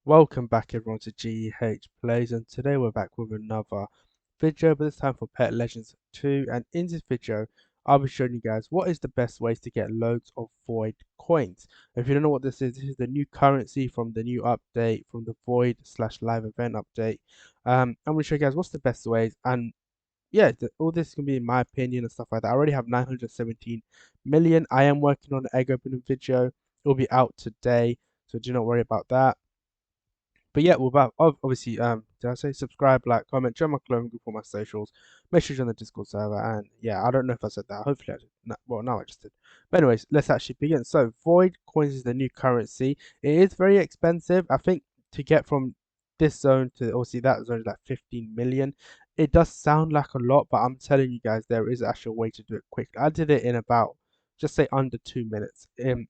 Welcome back everyone to GH Plays, and today we're back with another video, but this time for Pet Legends 2. And in this video I'll be showing you guys what is the best ways to get loads of void coins. If you don't know what this is the new currency from the new update, from the void slash live event update. I'm going to show you guys what's the best ways, and yeah, all this can be in my opinion and stuff like that. I already have 917 million. I am working on an egg opening video. It will be out today, so do not worry about that. But yeah, we're back. Obviously, did I say subscribe, like, comment, join my clothing group, for my socials. Make sure you join the Discord server. And yeah, I don't know if I said that. Hopefully, I did. No, well, now I just did. But anyways, let's actually begin. So, Void coins is the new currency. It is very expensive. I think to get from this zone to obviously that zone is like 15 million. It does sound like a lot, but I'm telling you guys, there is actually a way to do it quick. I did it in about just say under 2 minutes.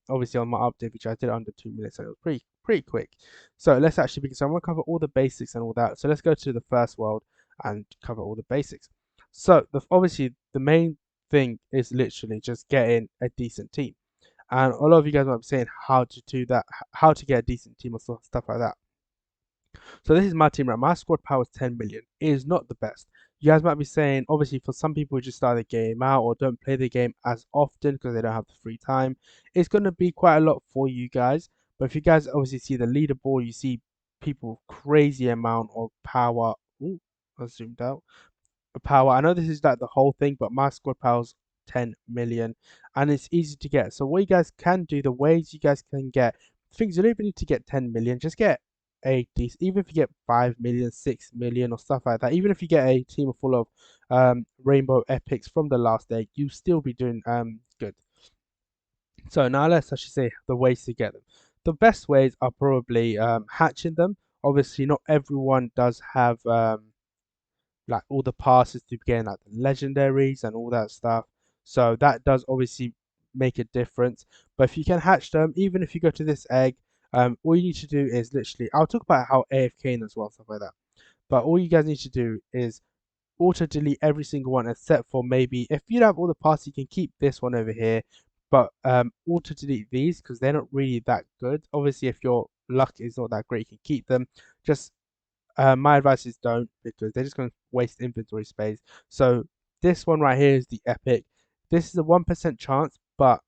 Obviously on my update which I did it under 2 minutes, and it was pretty quick. So let's actually begin. So I'm gonna cover all the basics and all that. So let's go to the first world and cover all the basics. So obviously the main thing is literally just getting a decent team. And a lot of you guys might be saying how to do that, how to get a decent team or stuff like that. So this is my team right. My squad power is 10 million. It is not the best. You guys might be saying, obviously, for some people who just start the game out or don't play the game as often because they don't have the free time, it's going to be quite a lot for you guys. But if you guys obviously see the leaderboard, you see people crazy amount of power. Ooh, I zoomed out power. I know this is like the whole thing, but my squad power's 10 million and it's easy to get. So what you guys can do, the ways you guys can get things, you don't even need to get 10 million, just get a decent, even if you get 5 million, 6 million or stuff like that, even if you get a team full of rainbow epics from the last day, you still be doing good. So now let's actually say the ways to get them. The best ways are probably hatching them. Obviously not everyone does have like all the passes to gain like the legendaries and all that stuff. So that does obviously make a difference. But if you can hatch them, even if you go to this egg, all you need to do is literally, I'll talk about how AFK as well, stuff like that. But all you guys need to do is auto delete every single one except for maybe if you don't have all the passes, you can keep this one over here. But auto delete these because they're not really that good. Obviously, if your luck is not that great, you can keep them. Just my advice is don't, because they're just going to waste inventory space. So this one right here is the epic. This is a 1% chance, but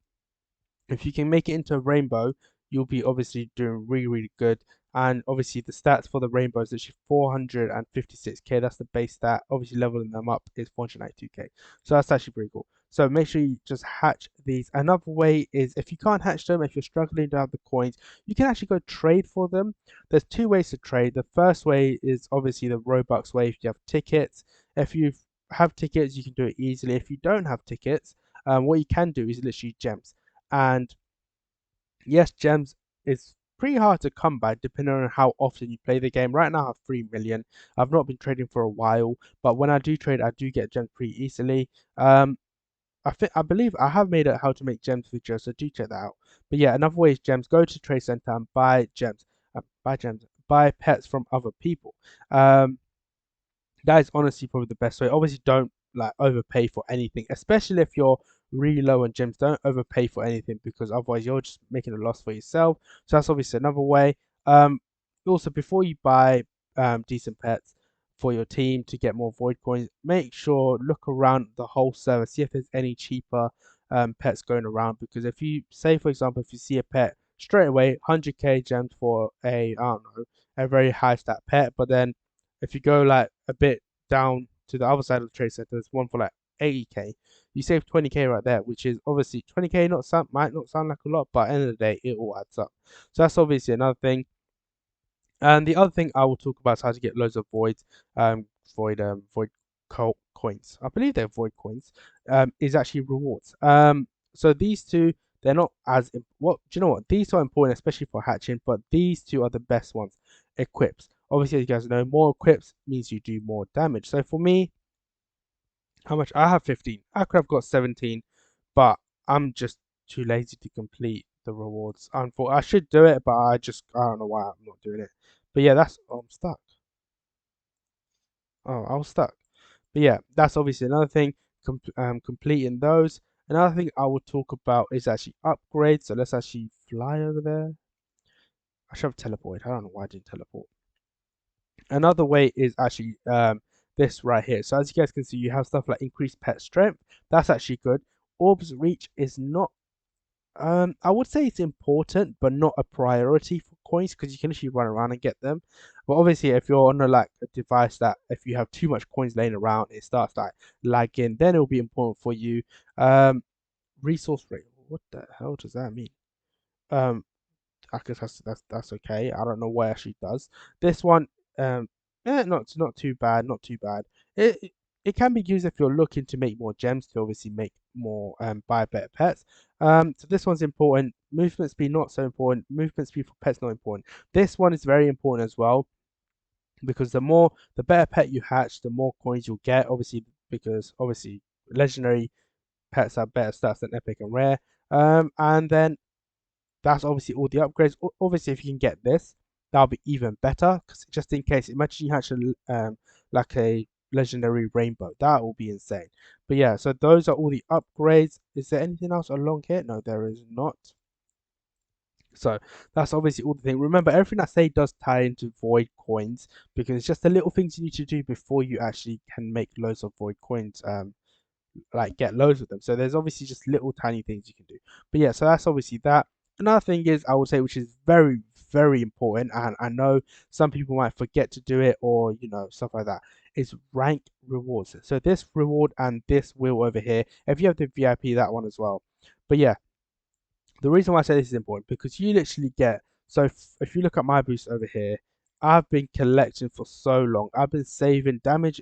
if you can make it into a rainbow, you'll be obviously doing really good. And obviously the stats for the rainbow is actually 456k. That's the base stat. Obviously leveling them up is 492k. So that's actually pretty cool. So make sure you just hatch these. Another way is if you can't hatch them, if you're struggling to have the coins, you can actually go trade for them. There's two ways to trade. The first way is obviously the Robux way if you have tickets. If you have tickets, you can do it easily. If you don't have tickets, what you can do is literally gems. And yes, gems is pretty hard to come by depending on how often you play the game. Right now I have 3 million. I've not been trading for a while, but when I do trade, I do get gems pretty easily. I believe I have made a how to make gems video, so do check that out. But yeah, another way is gems. Go to Trade Center and buy gems. Buy pets from other people. That is honestly probably the best way. Obviously, don't like overpay for anything, especially if you're really low on gems. Don't overpay for anything because otherwise you're just making a loss for yourself. So that's obviously another way. Um, Also before you buy decent pets for your team to get more void coins, make sure look around the whole server, see if there's any cheaper pets going around. Because if you say, for example, if you see a pet straight away, 100k gems for a I don't know, a very high stat pet, but then if you go like a bit down to the other side of the trade center, there's one for like 80k. You save 20k right there, which is obviously 20k might not sound like a lot, but at the end of the day, it all adds up. So that's obviously another thing. And the other thing I will talk about is how to get loads of voids, void coins. I believe they're void coins. Is actually rewards. So these two, they're not as what do you know what? These are important, especially for hatching, but these two are the best ones. Equips. Obviously, as you guys know, more equips means you do more damage. So for me, how much? I have 15. I could have got 17, but I'm just too lazy to complete the rewards. I should do it, but I don't know why I'm not doing it. But yeah, I'm stuck. Oh, I was stuck. But yeah, that's obviously another thing. Completing those. Another thing I will talk about is actually upgrades. So let's actually fly over there. I should have teleported. I don't know why I didn't teleport. Another way is actually this right here. So as you guys can see, you have stuff like increased pet strength. That's actually good. Orbs reach is not I would say it's important, but not a priority for coins because you can actually run around and get them. But obviously, if you're on a device that if you have too much coins laying around, it starts like lagging, then it'll be important for you. Um, Resource rate. What the hell does that mean? Um, I guess that's okay. I don't know what it actually does. This one, not too bad, not too bad. It it can be used if you're looking to make more gems to obviously make more buy better pets. So this one's important. Movement speed not so important. Movement speed for pets not important. This one is very important as well because the better pet you hatch, the more coins you'll get. Obviously, because obviously legendary pets have better stats than epic and rare. And then that's obviously all the upgrades. Obviously, if you can get this, that'll be even better. Because just in case, imagine you hatch like a legendary rainbow. That will be insane. But yeah, so those are all the upgrades. Is there anything else along here? No, there is not. So that's obviously all the thing. Remember, everything I say does tie into void coins because it's just the little things you need to do before you actually can make loads of void coins. Like get loads of them. So there's obviously just little tiny things you can do. But yeah, so that's obviously that. Another thing is I would say which is very very important, and I know some people might forget to do it or stuff like that. Is rank rewards. So this reward and this wheel over here. If you have the VIP, that one as well. But yeah, the reason why I say this is important because you literally get. So if you look at my boost over here, I've been collecting for so long. I've been saving damage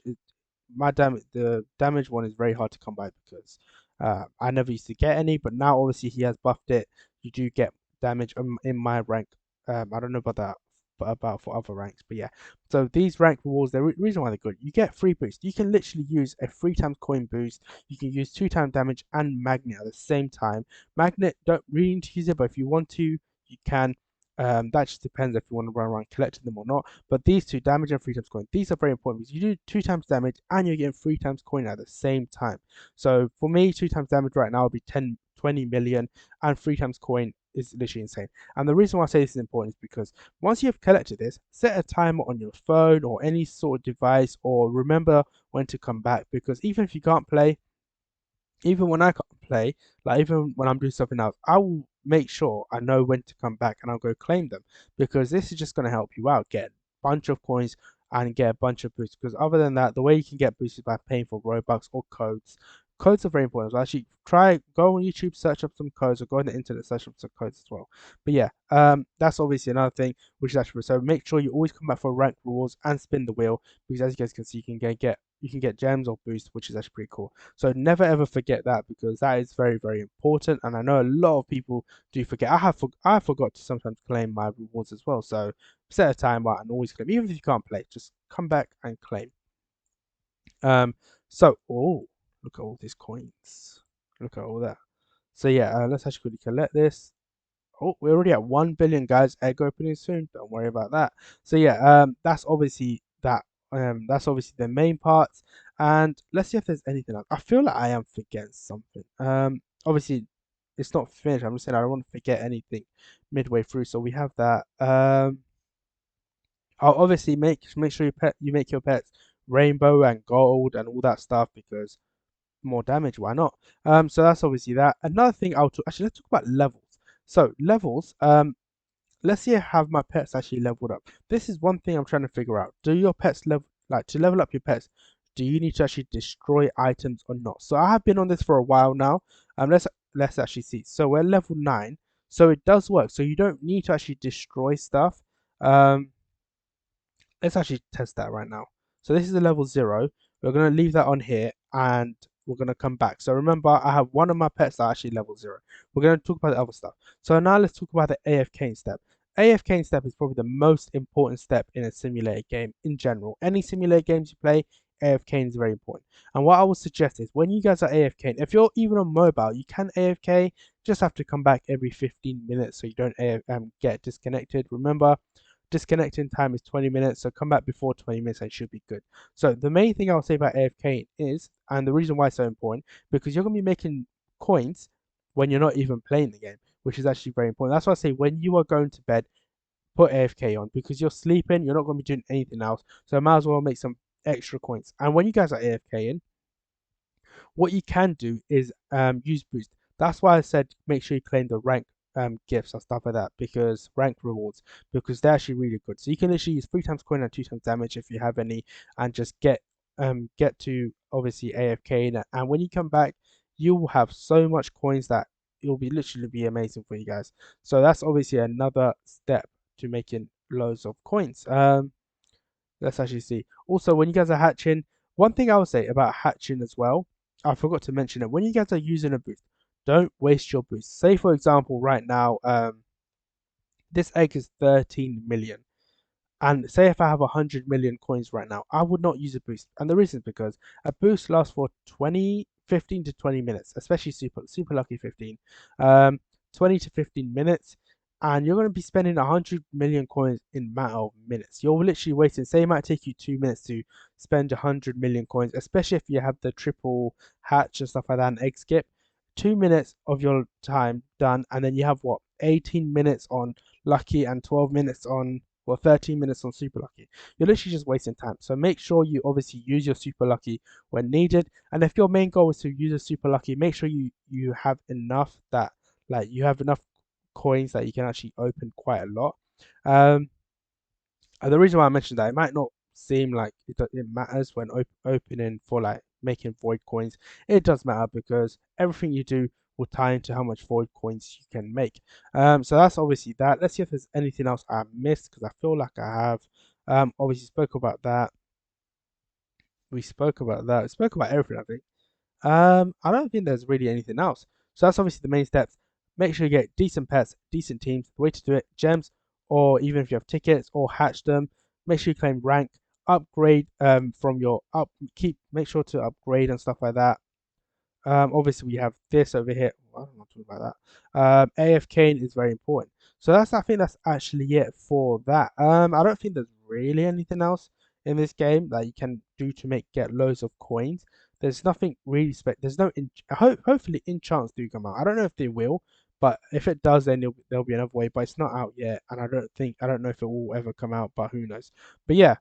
the damage one is very hard to come by because I never used to get any, but now obviously he has buffed it. You do get damage in my rank. I don't know about that, but about for other ranks, but yeah. So these rank rewards, the reason why they're good, you get free boost. You can literally use a 3 times coin boost. You can use 2 times damage and magnet at the same time. Magnet don't really need to use it, but if you want to, you can. That just depends if you want to run around collecting them or not. But these two, damage and 3 times coin, these are very important because you do 2 times damage and you're getting 3 times coin at the same time. So for me, 2 times damage right now would be 10, 20 million, and 3 times coin is literally insane. And the reason why I say this is important is because once you've collected this, set a timer on your phone or any sort of device, or remember when to come back because even if you can't play, even when I can't play, like even when I'm doing something else, I will make sure I know when to come back and I'll go claim them because this is just going to help you out, get a bunch of coins and get a bunch of boosts. Because other than that, the way you can get boosted by paying for Robux or codes. Codes are very important. So actually, go on YouTube, search up some codes, or go on the internet, search up some codes as well. But yeah, that's obviously another thing which is actually so make sure you always come back for rank rewards and spin the wheel because as you guys can see, you can get gems or boosts, which is actually pretty cool. So never ever forget that because that is very very important, and I know a lot of people do forget. I forgot to sometimes claim my rewards as well. So set a timer and always claim, even if you can't play, just come back and claim. Um, oh, look at all these coins. Look at all that. So yeah, let's actually quickly collect this. Oh, we're already at 1 billion, guys. Egg opening soon. Don't worry about that. So yeah, that's obviously that. That's obviously the main parts. And let's see if there's anything else. I feel like I am forgetting something. Obviously, it's not finished. I'm just saying I don't want to forget anything midway through. So we have that. I'll obviously make sure you make your pets rainbow and gold and all that stuff because more damage. Why not? So that's obviously that. Another thing actually let's talk about levels. So levels. Let's see how my pets actually leveled up. This is one thing I'm trying to figure out. Do your pets level like to level up your pets? Do you need to actually destroy items or not? So I have been on this for a while now. Let's actually see. So we're level 9. So it does work. So you don't need to actually destroy stuff. Um, let's actually test that right now. So this is a level 0. We're going to leave that on here and we're going to come back. So remember, I have one of my pets that are actually level 0. We're going to talk about the other stuff. So now let's talk about the AFK step. AFK step is probably the most important step in a simulator game in general. Any simulator games you play, AFK is very important. And what I would suggest is when you guys are AFK, if you're even on mobile, you can AFK, just have to come back every 15 minutes so you don't get disconnected. Remember, disconnecting time is 20 minutes, so come back before 20 minutes and it should be good. So the main thing I'll say about AFK is, and the reason why it's so important, because you're going to be making coins when you're not even playing the game, which is actually very important. That's why I say when you are going to bed, put AFK on because you're sleeping, you're not going to be doing anything else. So I might as well make some extra coins. And when you guys are AFKing, what you can do is use boost. That's why I said make sure you claim the rank gifts and stuff like that, because rank rewards, because they're actually really good. So you can literally use 3 times coin and 2 times damage if you have any, and just get to obviously AFK, and when you come back, you will have so much coins that it will be literally be amazing for you guys. So that's obviously another step to making loads of coins. Let's actually see. Also, when you guys are hatching, one thing I would say about hatching as well, I forgot to mention it. When you guys are using a boost, don't waste your boost. Say for example, right now, this egg is 13 million. And say if I have 100 million coins right now, I would not use a boost. And the reason is because a boost lasts for 15 to 20 minutes, especially super lucky 15. 20 to 15 minutes. And you're going to be spending 100 million coins in a matter of minutes. You're literally waiting. Say it might take you 2 minutes to spend 100 million coins, especially if you have the triple hatch and stuff like that and egg skip. 2 minutes of your time done. And then you have what? 18 minutes on lucky and 12 minutes on, well, 13 minutes on super lucky. You're literally just wasting time. So make sure you obviously use your super lucky when needed. And if your main goal is to use a super lucky, make sure you have enough that, like, you have enough coins that you can actually open quite a lot. Um, and the reason why I mentioned that, it might not seem like it matters when opening for like making void coins. It does matter because everything you do will tie into how much void coins you can make. So that's obviously that. Let's see if there's anything else I missed, because I feel like I have. Obviously spoke about that. We spoke about that. We spoke about everything, I think. I don't think there's really anything else. So that's obviously the main steps. Make sure you get decent pets, decent teams. The way to do it, gems, or even if you have tickets or hatch them. Make sure you claim rank, upgrade from your up. Make sure to upgrade and stuff like that. Obviously we have this over here. I don't want to talk about that. AFK is very important. So I think that's actually it for that. I don't think there's really anything else in this game that you can do to get loads of coins. There's nothing really there's no hopefully enchants do come out. I don't know if they will, but if it does, then there'll be another way. But it's not out yet, and I don't know if it will ever come out. But who knows? But yeah,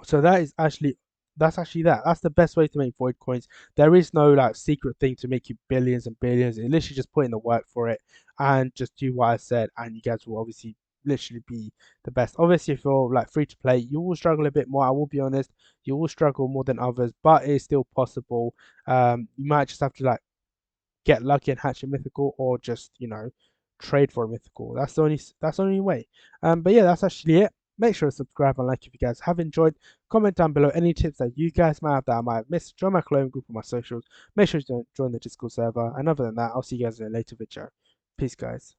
so that's the best way to make void coins. There is no like secret thing to make you billions and billions. You literally just put in the work for it and just do what I said, and you guys will obviously literally be the best. Obviously, if you're like free to play, you will struggle a bit more. I will be honest, you will struggle more than others, but it's still possible. You might just have to like get lucky and hatch a mythical, or just trade for a mythical. That's the only way. But yeah, that's actually it. Make sure to subscribe and like if you guys have enjoyed. Comment down below any tips that you guys might have that I might have missed. Join my clone group on my socials. Make sure to join the Discord server. And other than that, I'll see you guys in a later video. Peace, guys.